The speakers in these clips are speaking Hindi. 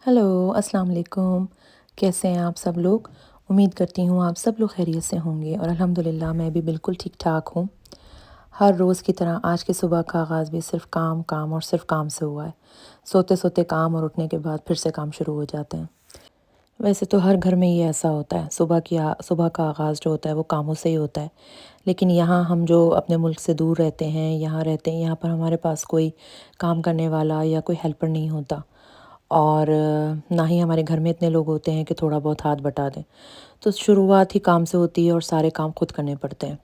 हेलो, अस्सलाम वालेकुम। कैसे हैं आप सब लोग? उम्मीद करती हूँ आप सब लोग खैरियत से होंगे और अल्हम्दुलिल्लाह मैं भी बिल्कुल ठीक-ठाक हूँ। हर रोज़ की तरह आज की सुबह का आगाज़ भी सिर्फ़ काम, काम और सिर्फ़ काम से हुआ है। सोते-सोते काम और उठने के बाद फिर से काम शुरू हो जाते हैं। वैसे तो हर घर में ये ऐसा होता है, सुबह का आगाज़ जो होता है वो कामों से ही होता है। लेकिन यहाँ हम जो अपने मुल्क से दूर रहते हैं, यहाँ रहते हैं, यहाँ पर हमारे पास कोई काम करने वाला या कोई हेल्पर नहीं होता। और ना ही हमारे घर में इतने लोग होते हैं कि थोड़ा बहुत हाथ बटा दें। तो शुरुआत ही काम से होती है और सारे काम खुद करने पड़ते हैं।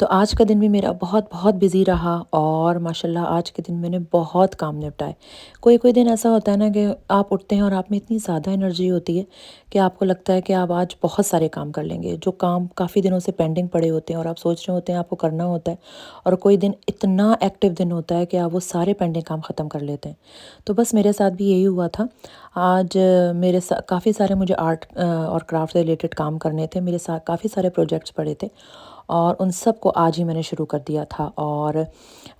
तो आज का दिन भी मेरा बहुत बहुत बिज़ी रहा और माशाल्लाह आज के दिन मैंने बहुत काम निपटाए। कोई-कोई दिन ऐसा होता है ना कि आप उठते हैं और आप में इतनी ज़्यादा एनर्जी होती है कि आपको लगता है कि आप आज बहुत सारे काम कर लेंगे। जो काम काफ़ी दिनों से पेंडिंग पड़े होते हैं और आप सोच रहे होते हैं आपको करना होता है और कोई दिन इतना एक्टिव दिन होता है कि आप वो सारे पेंडिंग काम ख़त्म कर लेते हैं। तो बस मेरे साथ भी यही हुआ था। आज मेरे सा काफ़ी सारे मुझे आर्ट और क्राफ्ट से रिलेटेड काम करने थे। मेरे साथ काफ़ी सारे प्रोजेक्ट्स पड़े थे और उन सब को आज ही मैंने शुरू कर दिया था और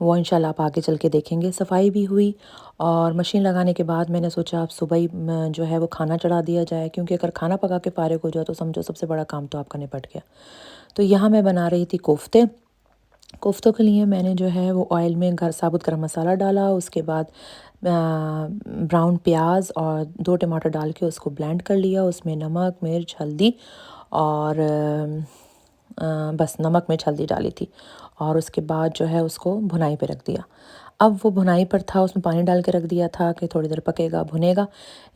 वो इंशाल्लाह आप आगे चल के देखेंगे। सफाई भी हुई और मशीन लगाने के बाद मैंने सोचा अब सुबह ही जो है वो खाना चढ़ा दिया जाए, क्योंकि अगर खाना पका के फ़ारिग हो जाओ तो समझो सबसे बड़ा काम तो आपका निपट गया। तो यहाँ मैं बना रही थी कोफ्ते। कोफ्तों के लिए मैंने जो है वो ऑयल में साबुत गरम मसाला डाला, उसके बाद ब्राउन प्याज और 2 टमाटर डाल के उसको ब्लेंड कर लिया। उसमें नमक, मिर्च, हल्दी और बस नमक, मिर्च, हल्दी डाली थी और उसके बाद जो है उसको भुनाई पे रख दिया। अब वो भुनाई पर था, उसमें पानी डाल के रख दिया था कि थोड़ी देर पकेगा, भुनेगा।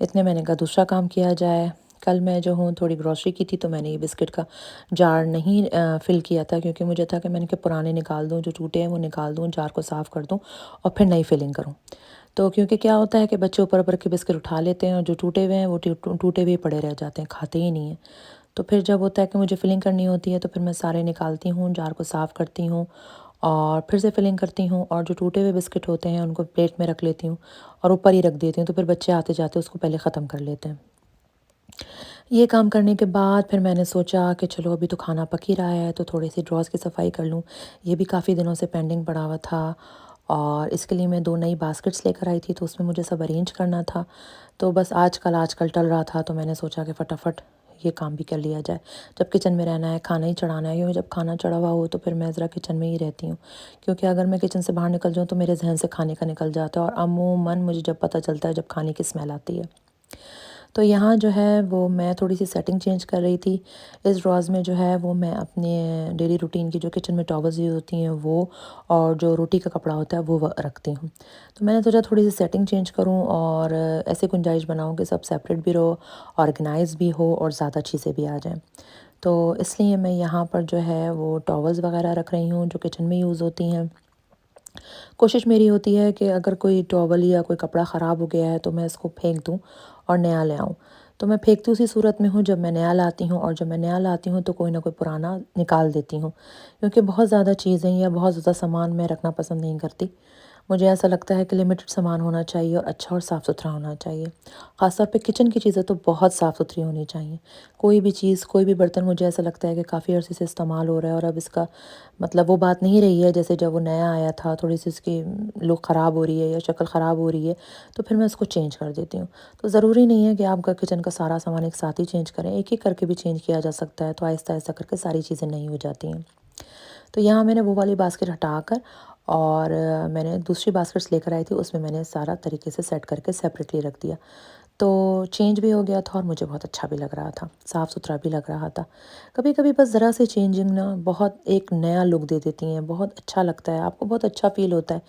इतने मैंने कहा दूसरा काम किया जाए। कल मैं जो हूँ थोड़ी ग्रॉसरी की थी तो मैंने ये बिस्किट का जार नहीं फ़िल किया था, क्योंकि मुझे था कि मैंने कहा पुराने निकाल दूँ, जो टूटे हैं वो निकाल दूँ, जार को साफ़ कर दूँ और फिर नई फ़िलिंग करूँ। तो क्योंकि क्या होता है कि बच्चे ऊपर-ऊपर के बिस्किट उठा लेते हैं और जो टूटे हुए हैं वो टूटे हुए पड़े रह जाते हैं, खाते ही नहीं हैं। तो फिर जब होता है कि मुझे फ़िलिंग करनी होती है तो फिर मैं सारे निकालती हूँ, जार को साफ़ करती हूँ और फिर से फ़िलिंग करती हूँ और जो टूटे हुए बिस्किट होते हैं उनको प्लेट में रख लेती हूँ और ऊपर ही रख देती हूँ, तो फिर बच्चे आते-जाते उसको पहले ख़त्म कर लेते हैं। ये काम करने के बाद फिर मैंने सोचा कि चलो अभी तो खाना पक ही रहा है तो थोड़ी-सी ड्रॉज़ की सफ़ाई कर लूँ। ये भी काफ़ी दिनों से पेंडिंग पड़ा हुआ था और इसके लिए मैं 2 नई बास्केट्स लेकर आई थी, तो उसमें मुझे सब अरेंज करना था। तो बस आजकल टल रहा था तो मैंने सोचा कि फटाफट ये काम भी कर लिया जाए। जब किचन में रहना है, खाना ही चढ़ाना है, क्योंकि जब खाना चढ़ा हुआ हो तो फिर मैं ज़रा किचन में ही रहती हूँ। क्योंकि अगर मैं किचन से बाहर निकल जाऊँ तो मेरे ज़हन से खाने का निकल जाता है और अमूमन मुझे जब पता चलता है जब खाने की स्मेल आती है। तो यहाँ जो है वो मैं थोड़ी-सी सेटिंग चेंज कर रही थी। इस ड्रॉज़ में जो है वो मैं अपने डेली रूटीन की जो किचन में टॉवल्स यूज़ होती हैं वो और जो रोटी का कपड़ा होता है वो रखती हूँ। तो मैंने सोचा थोड़ी-सी सेटिंग चेंज करूँ और ऐसी गुंजाइश बनाऊँ कि सब सेपरेट भी रहो, ऑर्गेनाइज़ भी हो और ज़्यादा चीज़ें भी आ जाएँ। तो इसलिए मैं यहाँ पर जो है वो टॉवल्स वग़ैरह रख रही हूँ जो किचन में यूज़ होती हैं। कोशिश मेरी होती है कि अगर कोई टॉवल या कोई कपड़ा ख़राब हो गया है तो मैं इसको फेंक दूँ और नया ले आऊँ। तो मैं फेंकती उसी सूरत में हूँ जब मैं नया लाती हूँ, और जब मैं नया लाती हूँ तो कोई ना कोई पुराना निकाल देती हूँ। क्योंकि बहुत ज़्यादा चीज़ें या बहुत ज़्यादा सामान मैं रखना पसंद नहीं करती। मुझे ऐसा लगता है कि लिमिटेड सामान होना चाहिए और अच्छा और साफ़-सुथरा होना चाहिए। ख़ास तौर पे किचन की चीज़ें तो बहुत साफ़-सुथरी होनी चाहिए। कोई भी चीज़, कोई भी बर्तन मुझे ऐसा लगता है कि काफ़ी अरसे से इस्तेमाल हो रहा है और अब इसका मतलब वो बात नहीं रही है जैसे जब वो नया आया था, थोड़ी-सी उसकी लुक ख़राब हो रही है या शक्ल ख़राब हो रही है, तो फिर मैं उसको चेंज कर देती हूँ। तो ज़रूरी नहीं है कि आपका किचन का सारा सामान एक साथ ही चेंज करें, एक-एक करके भी चेंज किया जा सकता है, तो आहिस्ता-आहिस्ता करके सारी चीज़ें नई हो जाती हैं। तो यहाँ मैंने वो वाली बास्केट हटाकर और मैंने दूसरी बास्केट्स लेकर आई थी, उसमें मैंने सारा तरीके से सेट करके सेपरेटली रख दिया। तो चेंज भी हो गया था और मुझे बहुत अच्छा भी लग रहा था, साफ़-सुथरा भी लग रहा था। कभी-कभी बस ज़रा सी चेंजिंग ना बहुत एक नया लुक दे देती हैं, बहुत अच्छा लगता है, आपको बहुत अच्छा फ़ील होता है।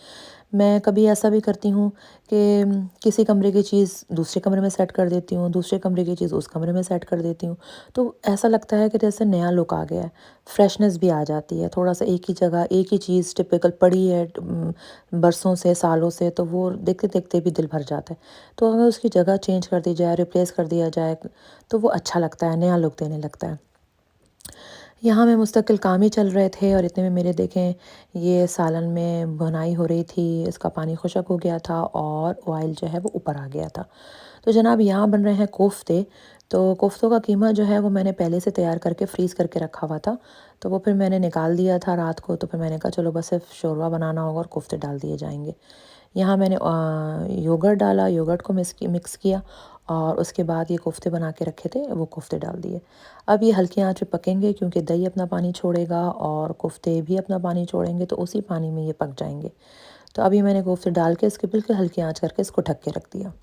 मैं कभी ऐसा भी करती हूँ कि किसी कमरे की चीज़ दूसरे कमरे में सेट कर देती हूँ, दूसरे कमरे की चीज़ उस कमरे में सेट कर देती हूँ। तो ऐसा लगता है कि जैसे नया लुक आ गया है, फ्रेशनेस भी आ जाती है। थोड़ा-सा एक ही जगह एक ही चीज़ टिपिकल पड़ी है बरसों से, सालों से, तो वो देखते-देखते भी दिल भर जाता है। तो अगर उसकी जगह चेंज कर दी जाए, रिप्लेस कर दिया जाए, तो वो अच्छा लगता है, नया लुक देने लगता है। यहाँ मैं मुस्तकिल काम ही चल रहे थे और इतने में मेरे देखें ये सालन में भुनाई हो रही थी, इसका पानी खुशक हो गया था और ऑयल जो है वो ऊपर आ गया था। तो जनाब यहाँ बन रहे हैं कोफ्ते। तो कोफ्तों का कीमा जो है वो मैंने पहले से तैयार करके फ्रीज़ करके रखा हुआ था। तो वो फिर मैंने निकाल दिया था रात को, तो फिर मैंने कहा चलो बस सिर्फ शोरबा बनाना होगा और कोफ्ते डाल दिए जाएँगे। यहाँ मैंने योगर्ट डाला, योगर्ट को मिक्स किया और उसके बाद ये कोफ्ते बना के रखे थे, वो कोफ्ते डाल दिए। अब ये हल्की आंच पे पकेंगे क्योंकि दही अपना पानी छोड़ेगा और कोफ्ते भी अपना पानी छोड़ेंगे, तो उसी पानी में ये पक जाएंगे। तो अभी मैंने कोफ्ते डाल के इसके बिल्कुल हल्की आंच करके इसको ढक के रख दिया।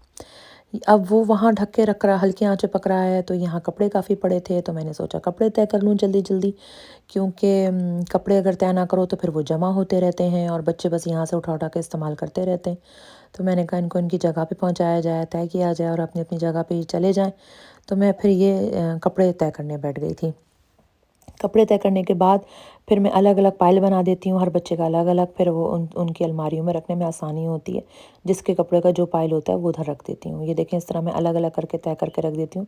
अब वो वहाँ ढक के रख रहा, हल्की आंच पे पक रहा है, तो यहाँ कपड़े काफ़ी पड़े थे, तो मैंने सोचा कपड़े तय कर लूँ जल्दी जल्दी, क्योंकि कपड़े अगर तय ना करो तो फिर वो जमा होते रहते हैं और बच्चे बस यहाँ से उठा उठा के इस्तेमाल करते रहते हैं। तो मैंने कहा इनको इनकी जगह पे पहुँचाया जाए, तय किया जाए और अपनी अपनी जगह पे ही चले जाएँ। तो मैं फिर ये कपड़े तय करने बैठ गई थी। कपड़े तय करने के बाद फिर मैं अलग अलग पाइल बना देती हूँ, हर बच्चे का अलग अलग, फिर वो उनकी अलमारियों में रखने में आसानी होती है। जिसके कपड़े का जो पाइल होता है वो उधर रख देती हूँ। ये देखें, इस तरह मैं अलग अलग करके तय करके रख देती हूँ।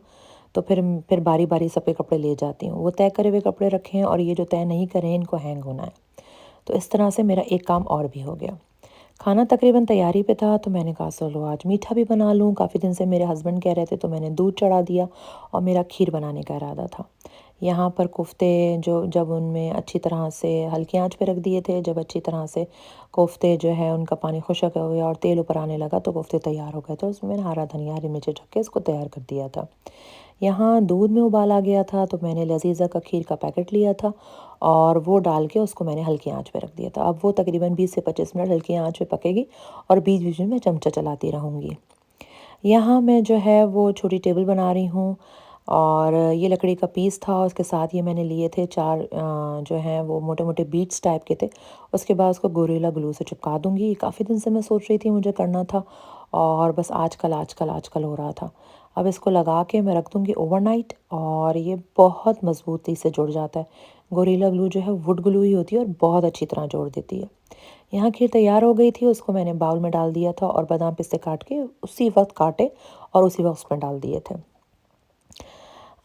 तो फिर बारी बारी सबके कपड़े ले जाती हूँ। वो तय करे हुए कपड़े रखे हैं और ये जो तय नहीं करे हैं इनको हैंग होना है। तो इस तरह से मेरा एक काम और भी हो गया। खाना तकरीबन तैयारी पे था, तो मैंने कहा चलो आज मीठा भी बना लूँ। काफ़ी दिन से मेरे हस्बैंड कह रहे थे, तो मैंने दूध चढ़ा दिया और मेरा खीर बनाने का इरादा था। यहाँ पर कोफ्ते जो जब उनमें अच्छी तरह से हल्की आंच पे रख दिए थे, जब अच्छी तरह से कोफ्ते जो है उनका पानी खुशक हो गया और तेल ऊपर आने लगा, तो कोफ्ते तैयार हो गए। तो उसमें मैंने हरा धनिया, हरी मिर्ची ढक के इसको तैयार कर दिया था। यहाँ दूध में उबाल आ गया था, तो मैंने लजीज़ा का खीर का पैकेट लिया था और वो डाल के उसको मैंने हल्की आंच पे रख दिया था। अब वो तकरीबन 20 से 25 मिनट हल्की आंच पे पकेगी और बीच बीच में मैं चमचा चलाती रहूँगी। यहाँ मैं जो है वो छोटी टेबल बना रही हूँ और ये लकड़ी का पीस था, उसके साथ ये मैंने लिए थे 4 जो हैं वो मोटे मोटे बीट्स टाइप के थे। उसके बाद उसको गोरिल्ला ग्लू से चिपका दूँगी। काफ़ी दिन से मैं सोच रही थी, मुझे करना था और बस आजकल आजकल आजकल हो रहा था। अब इसको लगा के मैं रख दूँगी ओवरनाइट और ये बहुत मज़बूती से जुड़ जाता है। गोरिल्ला ग्लू जो है वुड ग्लू ही होती है और बहुत अच्छी तरह जोड़ देती है। यहाँ खीर तैयार हो गई थी, उसको मैंने बाउल में डाल दिया था और बादाम पिस्ते काट के उसी वक्त काटे और उसी वक्त उसमें डाल दिए थे।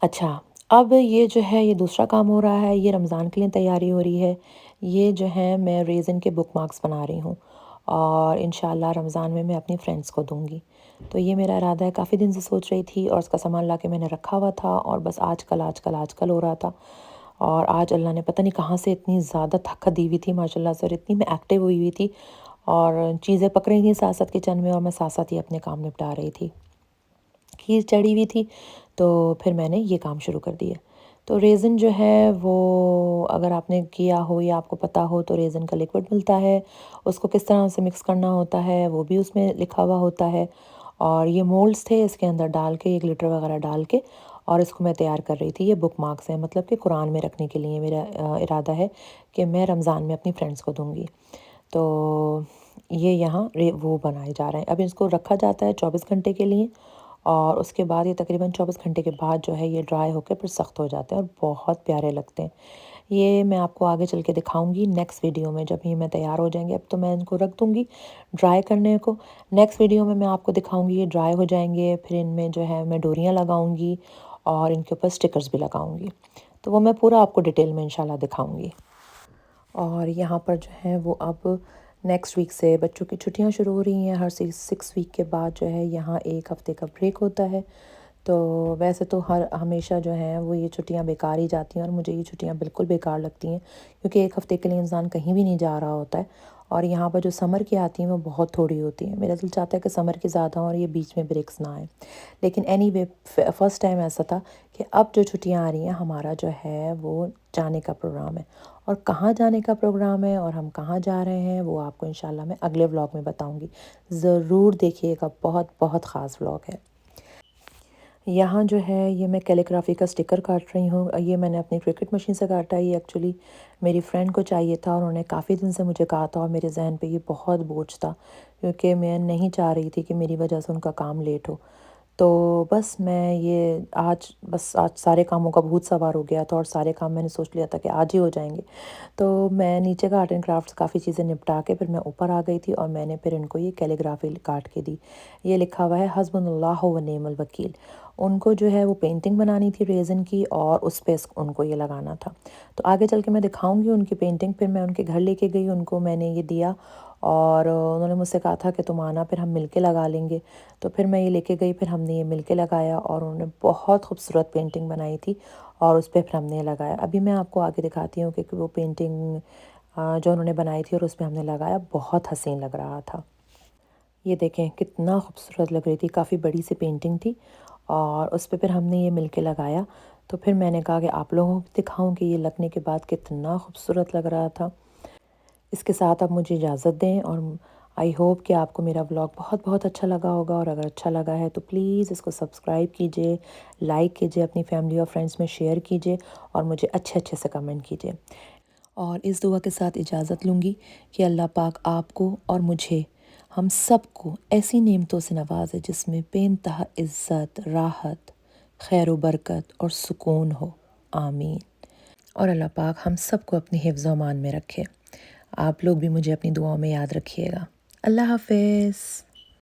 अच्छा, अब ये जो है ये दूसरा काम हो रहा है, ये रमज़ान के लिए तैयारी हो रही है। ये जो है मैं रेज़िन के बुकमार्क्स बना रही हूँ और इंशाल्लाह रमज़ान में मैं अपनी फ्रेंड्स को दूँगी। तो ये मेरा इरादा है, काफ़ी दिन से सोच रही थी और उसका सामान ला के मैंने रखा हुआ था और बस आजकल आजकल आजकल हो रहा था। और आज अल्लाह ने पता नहीं कहाँ से इतनी ज़्यादा ताकत दी हुई थी माशाल्लाह से, और इतनी मैं एक्टिव हुई हुई थी और चीज़ें पक रही थी साथ साथ किचन में और मैं साथ साथ ही अपने काम निपटा रही थी। खीर चढ़ी हुई थी, तो फिर मैंने ये काम शुरू कर दिया। तो रेज़िन जो है वो अगर आपने किया हो या आपको पता हो, तो रेज़िन का लिक्विड मिलता है, उसको किस तरह से मिक्स करना होता है वो भी उसमें लिखा हुआ होता है। और ये मोल्ड्स थे, इसके अंदर डाल के, ये ग्लिटर वगैरह डाल के और इसको मैं तैयार कर रही थी। ये बुकमार्क्स हैं, मतलब कि कुरान में रखने के लिए मेरा इरादा है कि मैं रमज़ान में अपनी फ्रेंड्स को दूँगी। तो ये यहाँ वो बनाए जा रहे हैं। अब इसको रखा जाता है 24 घंटे के लिए और उसके बाद ये तकरीबन 24 घंटे के बाद जो है ये ड्राई होकर फिर सख्त हो जाते हैं और बहुत प्यारे लगते हैं। ये मैं आपको आगे चल के दिखाऊंगी नेक्स्ट वीडियो में, जब ये मैं तैयार हो जाएंगे। अब तो मैं इनको रख दूंगी ड्राई करने को। नेक्स्ट वीडियो में मैं आपको दिखाऊंगी ये ड्राई हो जाएंगे, फिर इनमें जो है मैं डोरियाँ लगाऊंगी और इनके ऊपर स्टिकर्स भी लगाऊंगी। तो वो मैं पूरा आपको डिटेल में इंशाल्लाह दिखाऊंगी। और यहाँ पर जो है वो अब नेक्स्ट वीक से बच्चों की छुट्टियाँ शुरू हो रही हैं। हर 6 वीक के बाद जो है यहाँ 1 हफ़्ते का ब्रेक होता है। तो वैसे तो हर हमेशा जो है वो ये छुट्टियाँ बेकार ही जाती हैं और मुझे ये छुट्टियाँ बिल्कुल बेकार लगती हैं, क्योंकि 1 हफ़्ते के लिए इंसान कहीं भी नहीं जा रहा होता है और यहाँ पर जो समर की आती हैं वो बहुत थोड़ी होती हैं। मेरा दिल चाहता है कि समर की ज़्यादा हों और ये बीच में ब्रेक्स ना आए। लेकिन एनीवे फ़र्स्ट टाइम ऐसा था कि अब जो छुट्टियाँ आ रही हैं, हमारा जो है वो जाने का प्रोग्राम है। और कहाँ जाने का प्रोग्राम है और हम कहाँ जा रहे हैं वो आपको इंशाल्लाह मैं अगले व्लॉग में बताऊंगी। ज़रूर देखिएगा, बहुत बहुत ख़ास व्लॉग है। यहाँ जो है ये मैं कैलीग्राफी का स्टिकर काट रही हूँ। ये मैंने अपनी क्रिकेट मशीन से काटा है। ये एक्चुअली मेरी फ्रेंड को चाहिए था, उन्होंने काफ़ी दिन से मुझे कहा था और मेरे जहन पे ये बहुत बोझ था, क्योंकि मैं नहीं चाह रही थी कि मेरी वजह से उनका काम लेट हो। तो बस मैं ये आज सारे कामों का भूत सवार हो गया था और सारे काम मैंने सोच लिया था कि आज ही हो जाएंगे। तो मैं नीचे का आर्ट एंड क्राफ्ट्स काफ़ी चीज़ें निपटा के फिर मैं ऊपर आ गई थी और मैंने फिर इनको ये कैलीग्राफी काट के दी। ये लिखा हुआ है हस्बुनल्लाह व नेमल वकील। उनको जो है वो पेंटिंग बनानी थी रेज़िन की और उस पे उनको ये लगाना था। तो आगे चल के मैं दिखाऊंगी उनकी पेंटिंग। फिर मैं उनके घर लेके गई, उनको मैंने ये दिया और उन्होंने मुझसे कहा था कि तुम आना, फिर हम मिलके लगा लेंगे। तो फिर मैं ये लेके गई, फिर हमने ये मिलके लगाया और उन्होंने बहुत खूबसूरत पेंटिंग बनाई थी और उस पे फिर हमने लगाया। अभी मैं आपको आगे दिखाती हूँ कि वो पेंटिंग जो उन्होंने बनाई थी और उस पे हमने लगाया, बहुत हसीन लग रहा था। ये देखें कितना खूबसूरत लग रही थी, काफ़ी बड़ी सी पेंटिंग थी और उस पे फिर हमने ये मिलके लगाया। तो फिर मैंने कहा कि आप लोगों को दिखाऊं कि ये लगने के बाद कितना खूबसूरत लग रहा था। इसके साथ अब मुझे इजाज़त दें और आई होप कि आपको मेरा व्लॉग बहुत बहुत अच्छा लगा होगा, और अगर अच्छा लगा है तो प्लीज़ इसको सब्सक्राइब कीजिए, लाइक कीजिए, अपनी फैमिली और फ्रेंड्स में शेयर कीजिए और मुझे अच्छे अच्छे से कमेंट कीजिए। और इस दुआ के साथ इजाज़त लूँगी कि अल्लाह पाक आपको और मुझे, हम सबको ऐसी नेमतों से नवाजे जिसमें बेइंतहा इज़्ज़त, राहत, खैर व बरकत और सुकून हो। आमीन। और अल्लाह पाक हम सबको अपनी हिफ्ज़ व अमान में रखे। आप लोग भी मुझे अपनी दुआओं में याद रखिएगा। अल्लाह हाफ़िज़।